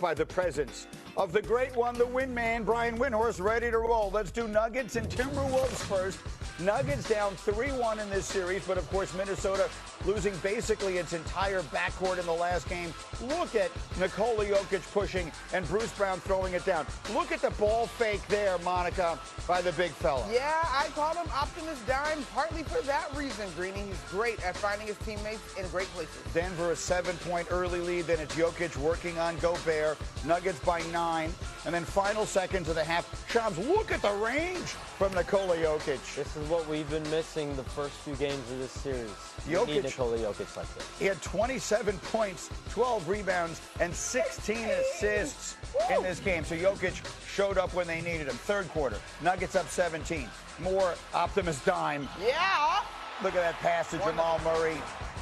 by the presence of the great one, the win man, Brian Windhorst, ready to roll. Let's do Nuggets and Timberwolves first. Nuggets down 3-1 in this series, but of course Minnesota losing basically its entire backcourt in the last game. Look at Nikola Jokic pushing and Bruce Brown throwing it down. Look at the ball fake there, Monica, by the big fella. Yeah, I call him Optimus Dime partly for that reason, Greeny. He's great at finding his teammates in great places. Denver a 7-point early lead, then it's Jokic working on Gobert. Nuggets by 9, and then final seconds of the half. Shams, look at the range from Nikola Jokic. This is what we've been missing the first few games of this series. We need Nikola Jokic like this. He had 27 points, 12 rebounds, and 16 assists in this game. So Jokic showed up when they needed him. Third quarter, Nuggets up 17. More Optimus Dime. Yeah. Look at that pass to Jamal Murray.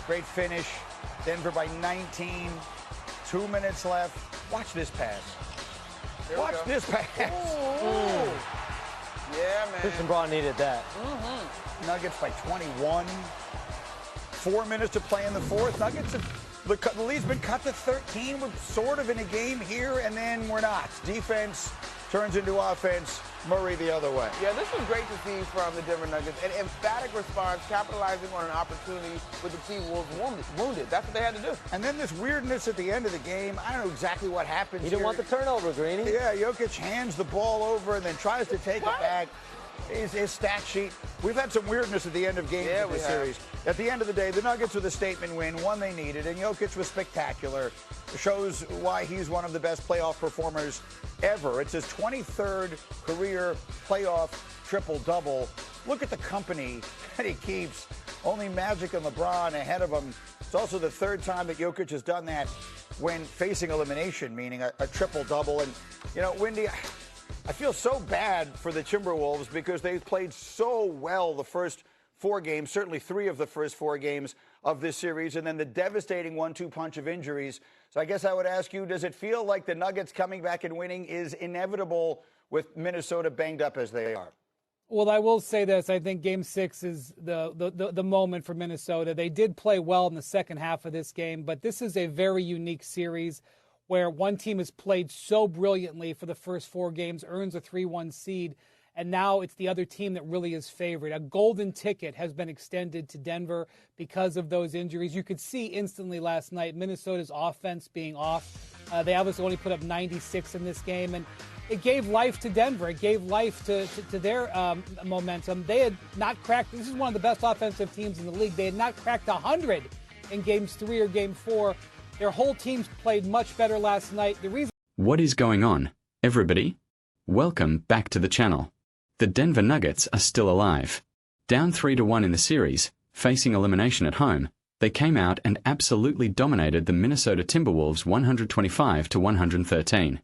Great finish. Denver by 19. 2 minutes left. Watch this pass. Watch this pass. Ooh. Yeah, man. Christian Braun needed that. Nuggets by 21. 4 minutes to play in the fourth. Nuggets the lead's been cut to 13. We're sort of in a game here, and then we're not. Defense turns into offense. Murray the other way. Yeah, this was great to see from the Denver Nuggets. An emphatic response, capitalizing on an opportunity with the T-Wolves wounded. That's what they had to do. And then this weirdness at the end of the game. I don't know exactly what happened. He didn't want the turnover, Greeny. Yeah, Jokic hands the ball over and then tries to take it back. His stat sheet. We've had some weirdness at the end of games in this series. At the end of the day, the Nuggets with a statement win, one they needed, and Jokic was spectacular. Shows why he's one of the best playoff performers ever. It's his 23rd career playoff triple-double. Look at the company that he keeps. Only Magic and LeBron ahead of him. It's also the third time that Jokic has done that when facing elimination, meaning a triple-double. And, you know, Windy, I feel so bad for the Timberwolves because they played so well the first 4 games, certainly 3 of the first 4 games of this series, and then the devastating 1-2 punch of injuries. So I guess I would ask you, does it feel like the Nuggets coming back and winning is inevitable with Minnesota banged up as they are? Well, I will say this. I think Game 6 is the moment for Minnesota. They did play well in the second half of this game, but this is a very unique series where one team has played so brilliantly for the first 4 games, earns a 3-1 seed, and now it's the other team that really is favored. A golden ticket has been extended to Denver because of those injuries. You could see instantly last night Minnesota's offense being off. They obviously only put up 96 in this game, and it gave life to Denver. It gave life to their momentum. They had not cracked. This is one of the best offensive teams in the league. They had not cracked 100 in Games 3 or Game 4. Their whole teams played much better last night. What is going on, everybody? Welcome back to the channel. The Denver Nuggets are still alive. Down 3-1 in the series, facing elimination at home, they came out and absolutely dominated the Minnesota Timberwolves 125-113.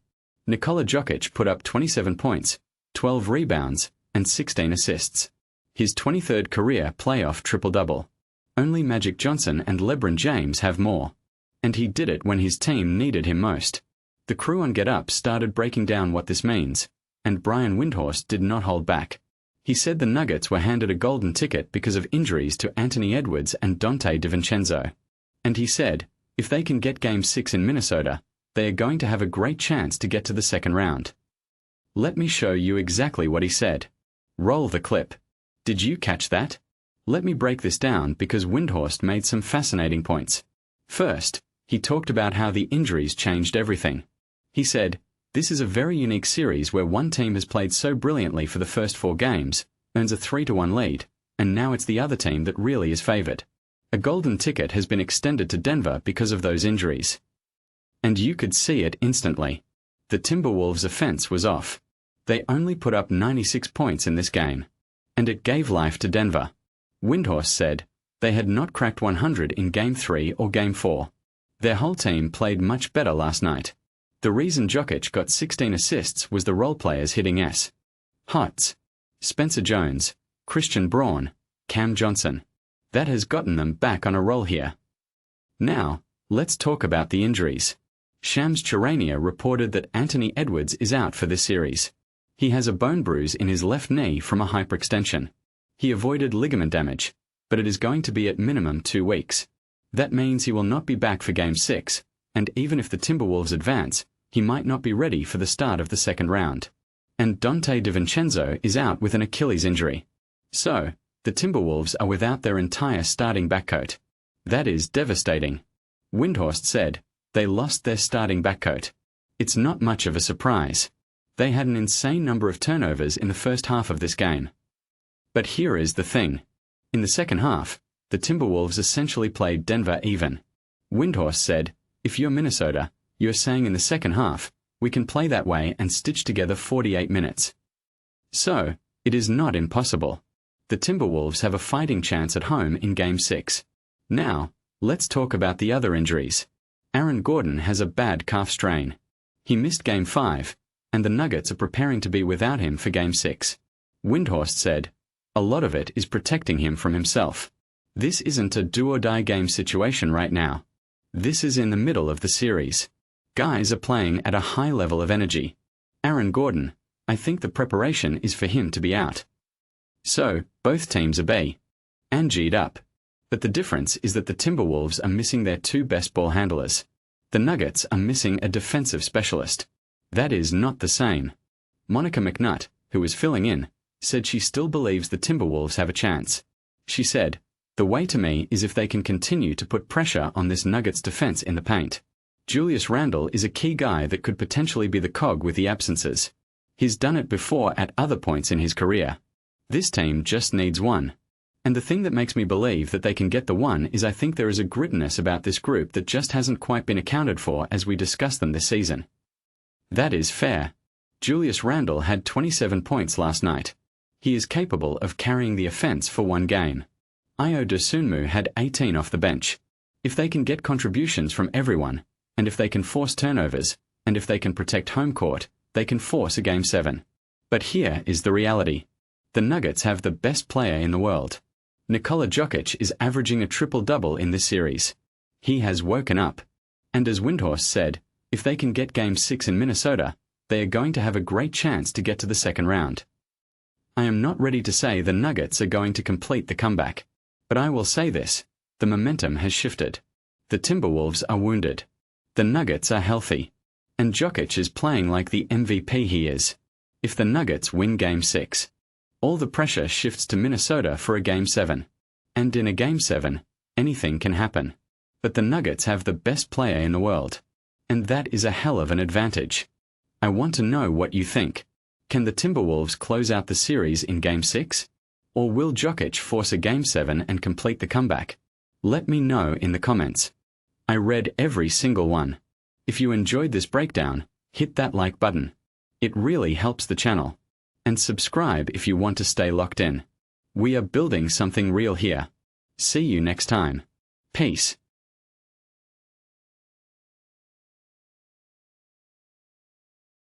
Nikola Jokic put up 27 points, 12 rebounds, and 16 assists. His 23rd career playoff triple-double. Only Magic Johnson and LeBron James have more. And he did it when his team needed him most. The crew on Get Up started breaking down what this means, and Brian Windhorst did not hold back. He said the Nuggets were handed a golden ticket because of injuries to Anthony Edwards and Donte DiVincenzo. And he said, if they can get Game 6 in Minnesota, they are going to have a great chance to get to the second round. Let me show you exactly what he said. Roll the clip. Did you catch that? Let me break this down because Windhorst made some fascinating points. First, he talked about how the injuries changed everything. He said, this is a very unique series where one team has played so brilliantly for the first 4 games, earns a 3-1 lead, and now it's the other team that really is favored. A golden ticket has been extended to Denver because of those injuries. And you could see it instantly. The Timberwolves' offense was off. They only put up 96 points in this game. And it gave life to Denver. Windhorst said, they had not cracked 100 in Game 3 or Game 4. Their whole team played much better last night. The reason Jokic got 16 assists was the role players hitting hots. Spencer Jones, Christian Braun, Cam Johnson. That has gotten them back on a roll here. Now, let's talk about the injuries. Shams Charania reported that Anthony Edwards is out for this series. He has a bone bruise in his left knee from a hyperextension. He avoided ligament damage, but it is going to be at minimum 2 weeks. That means he will not be back for Game 6, and even if the Timberwolves advance, he might not be ready for the start of the second round. And Dante DiVincenzo is out with an Achilles injury. So, the Timberwolves are without their entire starting backcoat. That is devastating. Windhorst said, "They lost their starting backcoat. It's not much of a surprise. They had an insane number of turnovers in the first half of this game." But here is the thing. In the second half, the Timberwolves essentially played Denver even. Windhorst said, "If you're Minnesota, you're saying in the second half, we can play that way and stitch together 48 minutes. So, it is not impossible. The Timberwolves have a fighting chance at home in Game 6. Now, let's talk about the other injuries. Aaron Gordon has a bad calf strain. He missed Game 5, and the Nuggets are preparing to be without him for Game 6. Windhorst said, "A lot of it is protecting him from himself. This isn't a do-or-die game situation right now. This is in the middle of the series. Guys are playing at a high level of energy. Aaron Gordon, I think the preparation is for him to be out." So, both teams are B and G'd up. But the difference is that the Timberwolves are missing their two best ball handlers. The Nuggets are missing a defensive specialist. That is not the same. Monica McNutt, who is filling in, said she still believes the Timberwolves have a chance. She said, "The way to me is if they can continue to put pressure on this Nuggets defense in the paint. Julius Randle is a key guy that could potentially be the cog with the absences. He's done it before at other points in his career. This team just needs one. And the thing that makes me believe that they can get the one is I think there is a grittiness about this group that just hasn't quite been accounted for as we discuss them this season." That is fair. Julius Randle had 27 points last night. He is capable of carrying the offense for one game. Ayo Dosunmu had 18 off the bench. If they can get contributions from everyone, and if they can force turnovers, and if they can protect home court, they can force a Game 7. But here is the reality. The Nuggets have the best player in the world. Nikola Jokic is averaging a triple-double in this series. He has woken up. And as Windhorst said, if they can get Game 6 in Minnesota, they are going to have a great chance to get to the second round. I am not ready to say the Nuggets are going to complete the comeback. But I will say this, the momentum has shifted. The Timberwolves are wounded. The Nuggets are healthy. And Jokic is playing like the MVP he is. If the Nuggets win Game 6, all the pressure shifts to Minnesota for a Game 7. And in a Game 7, anything can happen. But the Nuggets have the best player in the world. And that is a hell of an advantage. I want to know what you think. Can the Timberwolves close out the series in Game 6? Or will Jokic force a Game 7 and complete the comeback? Let me know in the comments. I read every single one. If you enjoyed this breakdown, hit that like button. It really helps the channel. And subscribe if you want to stay locked in. We are building something real here. See you next time. Peace.